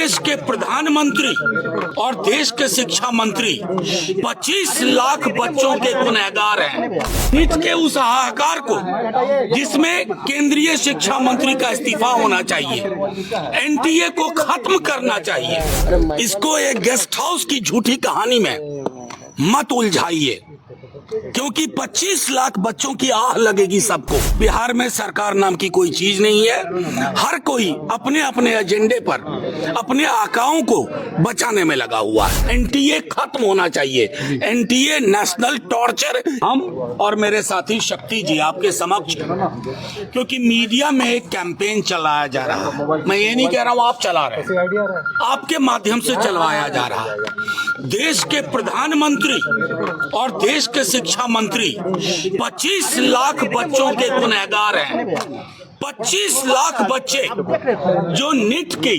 देश के प्रधानमंत्री और देश के शिक्षा मंत्री 25 लाख बच्चों के गुनहगार हैं। नीट के उस हाहाकार को जिसमें केंद्रीय शिक्षा मंत्री का इस्तीफा होना चाहिए, एनटीए को खत्म करना चाहिए। इसको एक गेस्ट हाउस की झूठी कहानी में मत उलझाइए, क्योंकि 25 लाख बच्चों की आह लगेगी सबको। बिहार में सरकार नाम की कोई चीज नहीं है। हर कोई अपने अपने एजेंडे पर अपने आकाओं को बचाने में लगा हुआ है। एनटीए खत्म होना चाहिए। NTA national torture. हम और मेरे साथी शक्ति जी आपके समक्ष, क्योंकि मीडिया में एक कैंपेन चलाया जा रहा है। मैं ये नहीं कह रहा हूँ आप चला रहे हैं, आपके माध्यम से चलवाया जा रहा है। देश के प्रधानमंत्री और देश के शिक्षा मंत्री 25 लाख बच्चों के गुनहगार हैं। 25 लाख बच्चे जो नीट की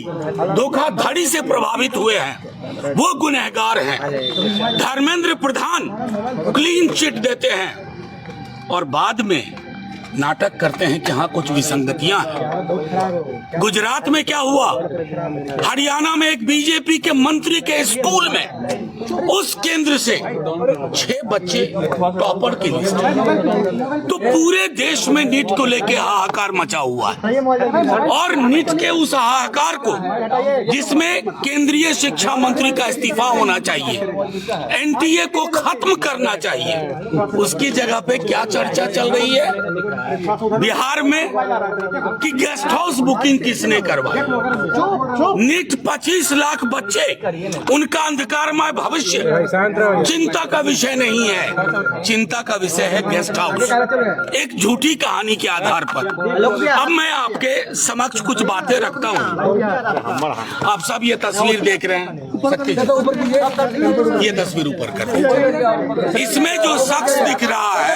धोखाधड़ी से प्रभावित हुए हैं, वो गुनहगार हैं। धर्मेंद्र प्रधान क्लीन चिट देते हैं और बाद में नाटक करते हैं कि हाँ कुछ विसंगतियां हैं। गुजरात में क्या हुआ? हरियाणा में एक बीजेपी के मंत्री के स्कूल में उस केंद्र से 6 बच्चे टॉपर की लिस्ट। तो पूरे देश में नीट को लेके हाहाकार मचा हुआ है। और नीट के उस हाहाकार को जिसमें केंद्रीय शिक्षा मंत्री का इस्तीफा होना चाहिए, एनटीए को खत्म करना चाहिए, उसकी जगह पे क्या चर्चा चल रही है बिहार में कि गेस्ट हाउस बुकिंग किसने करवाई। नीट 25 लाख बच्चे, उनका अंधकारमय भविष्य चिंता का विषय नहीं है। चिंता का विषय है गेस्ट हाउस, एक झूठी कहानी के आधार पर। अब मैं आपके समक्ष कुछ बातें रखता हूँ। आप सब ये तस्वीर देख रहे हैं, ये तस्वीर ऊपर कर। इसमें जो शख्स दिख रहा है,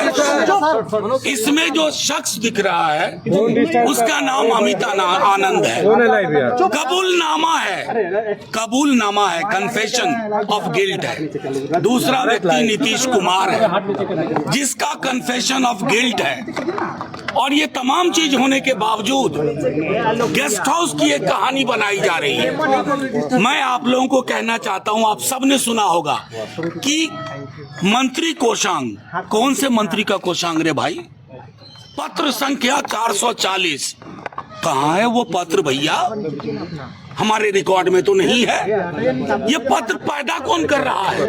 इसमें जो शख्स दिख रहा है, उसका नाम अमिता आनंद है। कबूलनामा है, कन्फेशन ऑफ गिल्ट है। दूसरा व्यक्ति नीतीश कुमार है, जिसका कन्फेशन ऑफ गिल्ट है। और ये तमाम चीज होने के बावजूद गेस्ट हाउस की एक कहानी बनाई जा रही है। मैं आप लोगों को कहना चाहता हूं, आप सबने सुना होगा कि मंत्री कोषांग, कौन से मंत्री का कोषांग रे भाई? पत्र संख्या 440। कहाँ है वो पत्र भैया? हमारे रिकॉर्ड में तो नहीं है। ये पत्र पैदा कौन कर रहा है?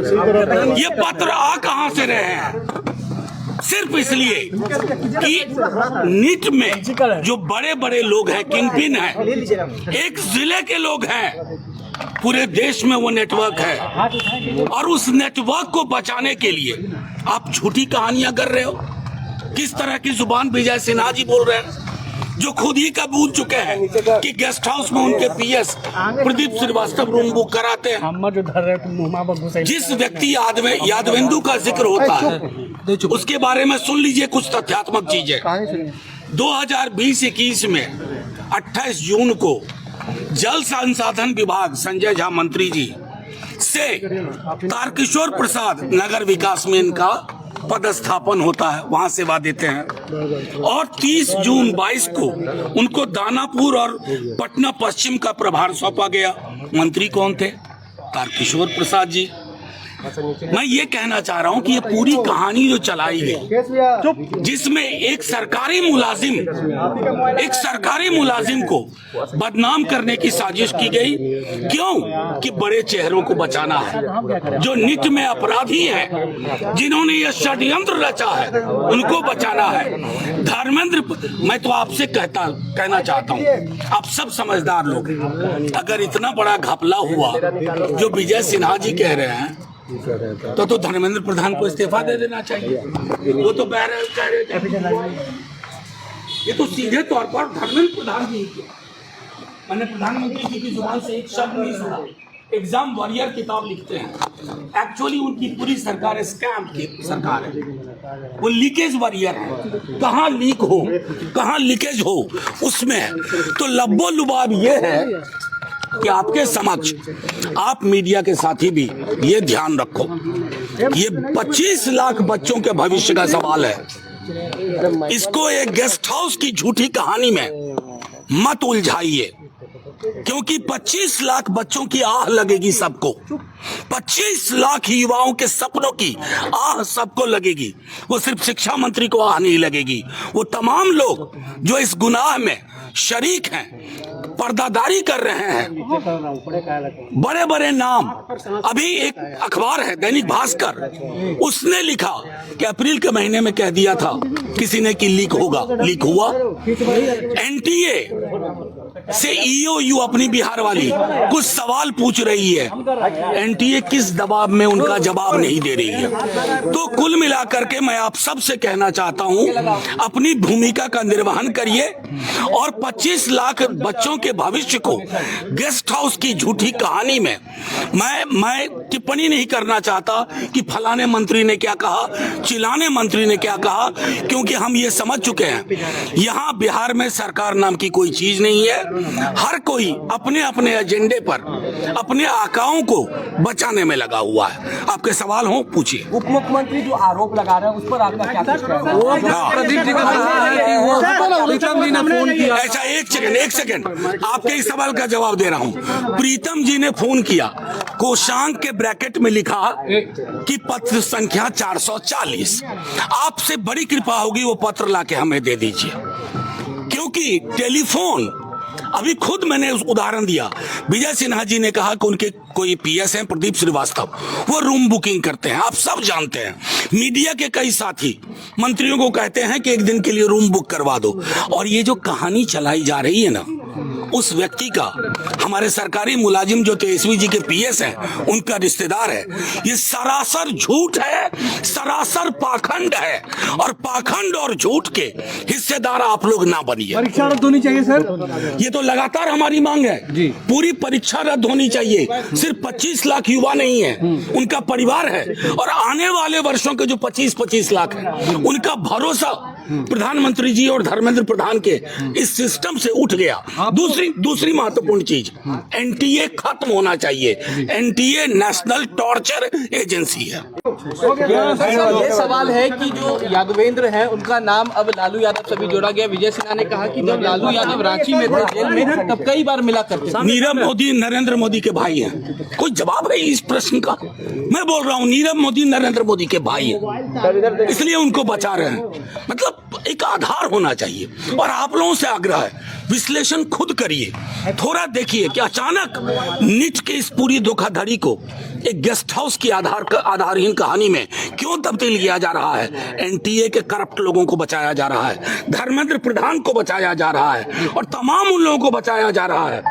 ये पत्र आ कहां से रहे हैं? सिर्फ इसलिए कि नीट में जो बड़े बड़े लोग हैं, किंगपिन हैं, एक जिले के लोग हैं, पूरे देश में वो नेटवर्क है। और उस नेटवर्क को बचाने के लिए आप झूठी कहानियां कर रहे हो। किस तरह की जुबान विजय सिन्हा जी बोल रहे हैं, जो खुद ही कबूल चुके हैं कि गेस्ट हाउस में उनके PS Pradeep Shrivastava room book कराते हैं। जिस व्यक्ति यादवेंदु का जिक्र होता है, उसके बारे में सुन लीजिए कुछ तथ्यात्मक चीजें। 2020-21 में 28 जून को जल संसाधन विभाग संजय झा मंत्री जी से तारकिशोर प्रसाद नगर विकास में इनका पदस्थापन होता है, वहां सेवा देते हैं। और 30 जून 22 को उनको दानापुर और पटना पश्चिम का प्रभार सौंपा गया। मंत्री कौन थे? तारकिशोर प्रसाद जी। मैं ये कहना चाह रहा हूं कि ये पूरी कहानी जो चलाई गई, जिसमें एक सरकारी मुलाजिम को बदनाम करने की साजिश की गई। क्यों? कि बड़े चेहरों को बचाना है। जो नीट में अपराधी हैं, जिन्होंने ये षड्यंत्र रचा है, उनको बचाना है। धर्मेंद्र, मैं तो आपसे कहना चाहता हूँ, आप सब समझदार लोग, अगर इतना बड़ा घपला हुआ जो विजय सिन्हा जी कह रहे हैं, तो धर्मेंद्र प्रधान को इस्तीफा दे देना चाहिए। वो तो बहरहाल कह रहे थे, ये तो सीधे तौर पर धर्मेंद्र प्रधान जी किया। मैंने प्रधानमंत्री जी की जुबान से एक शब्द नहीं सुना। एग्जाम वॉरियर किताब लिखते हैं, एक्चुअली उनकी पूरी सरकार स्कैम की सरकार है। वो लीकेज वॉरियर है, कहाँ लीक हो, कहाँ लीकेज हो, उसमें है। तो लब्बो लुबाब ये है कि आपके समक्ष, आप मीडिया के साथी भी ये ध्यान रखो, ये 25 लाख बच्चों के भविष्य का सवाल है। इसको एक गेस्ट हाउस की झूठी कहानी में मत उलझाइए, क्योंकि 25 लाख बच्चों की आह लगेगी सबको, 25 लाख युवाओं के सपनों की आह सबको लगेगी। वो सिर्फ शिक्षा मंत्री को आह नहीं लगेगी, वो तमाम लोग जो इस गुनाह में शरीक हैं, पर्दादारी कर रहे हैं, बड़े बड़े नाम। अभी एक अखबार है दैनिक भास्कर, उसने लिखा कि अप्रैल के महीने में कह दिया था किसी ने कि लीक होगा, लीक हुआ। एनटीए से ईओयू अपनी बिहार वाली कुछ सवाल पूछ रही है, एनटीए किस दबाव में उनका जवाब नहीं दे रही है। तो कुल मिलाकर के मैं आप सबसे कहना चाहता हूं, अपनी भूमिका का निर्वहन करिए और 25 लाख बच्चों के भविष्य को गेस्ट हाउस की झूठी कहानी में मैं टिप्पणी नहीं करना चाहता कि फलाने मंत्री ने क्या कहा, चिलाने मंत्री ने क्या कहा, क्योंकि हम ये समझ चुके हैं यहाँ बिहार में सरकार नाम की कोई चीज नहीं है। हर कोई अपने अपने एजेंडे पर अपने आकाओं को बचाने में लगा हुआ है। आपके सवाल हो पूछिए। उप मुख्यमंत्री जो आरोप लगा रहे हैं उस पर आपका क्या कहना है? प्रदीप जी का कहा है कि वो प्रीतम जी ने फोन किया। ऐसा एक सेकंड आपके इस सवाल का जवाब दे रहा हूं। प्रीतम जी ने फोन किया, कोषांक के ब्रैकेट में लिखा कि पत्र संख्या 440। आपसे बड़ी कृपा होगी वो पत्र लाके हमें दे दीजिए, क्योंकि टेलीफोन अभी खुद मैंने उदाहरण दिया। विजय सिन्हा जी ने कहा कि उनके कोई पीएस हैं प्रदीप श्रीवास्तव, वो रूम बुकिंग करते हैं, आप सब जानते हैं। मीडिया के कई साथी मंत्रियों को कहते हैं कि एक दिन के लिए रूम बुक करवा दो, और ये जो कहानी चलाई जा रही है ना, उस व्यक्ति का, हमारे सरकारी मुलाजिम जो तेजस्वी जी के पीएस हैं उनका रिश्तेदार है, ये सरासर झूठ है, सरासर पाखंड है, और पाखंड और झूठ के हिस्सेदार आप लोग ना बनिए। परीक्षा रद्द होनी चाहिए सर, ये तो लगातार हमारी मांग है जी। पूरी परीक्षा रद्द होनी चाहिए। सिर्फ 25 लाख युवा नहीं है, उनका परिवार है, और आने वाले वर्षों के जो 25 लाख है उनका भरोसा प्रधानमंत्री जी और धर्मेंद्र प्रधान के इस सिस्टम से उठ गया। दूसरी महत्वपूर्ण चीज, एनटीए खत्म होना चाहिए। एनटीए नेशनल टॉर्चर एजेंसी है। ये सवाल है कि जो यादवेंद्र हैं उनका नाम अब लालू यादव से भी जोड़ा गया। विजय सिन्हा ने कहा कि जब लालू यादव रांची में थे जेल में तब कई बार मिला करते थे। नीरव मोदी नरेंद्र मोदी के भाई हैं, कोई जवाब है इस प्रश्न का? मैं बोल रहा हूँ नीरव मोदी नरेंद्र मोदी के भाई हैं, इसलिए उनको बचा रहे हैं। मतलब एक आधार होना चाहिए, और आप लोगों से आग्रह है विश्लेषण खुद करिए, थोड़ा देखिए कि अचानक नीट के इस पूरी धोखाधड़ी को एक गेस्ट हाउस की आधारहीन कहानी में क्यों तब्दील किया जा रहा है। एनटीए के करप्ट लोगों को बचाया जा रहा है, धर्मेंद्र प्रधान को बचाया जा रहा है, और तमाम उन लोगों को बचाया जा रहा है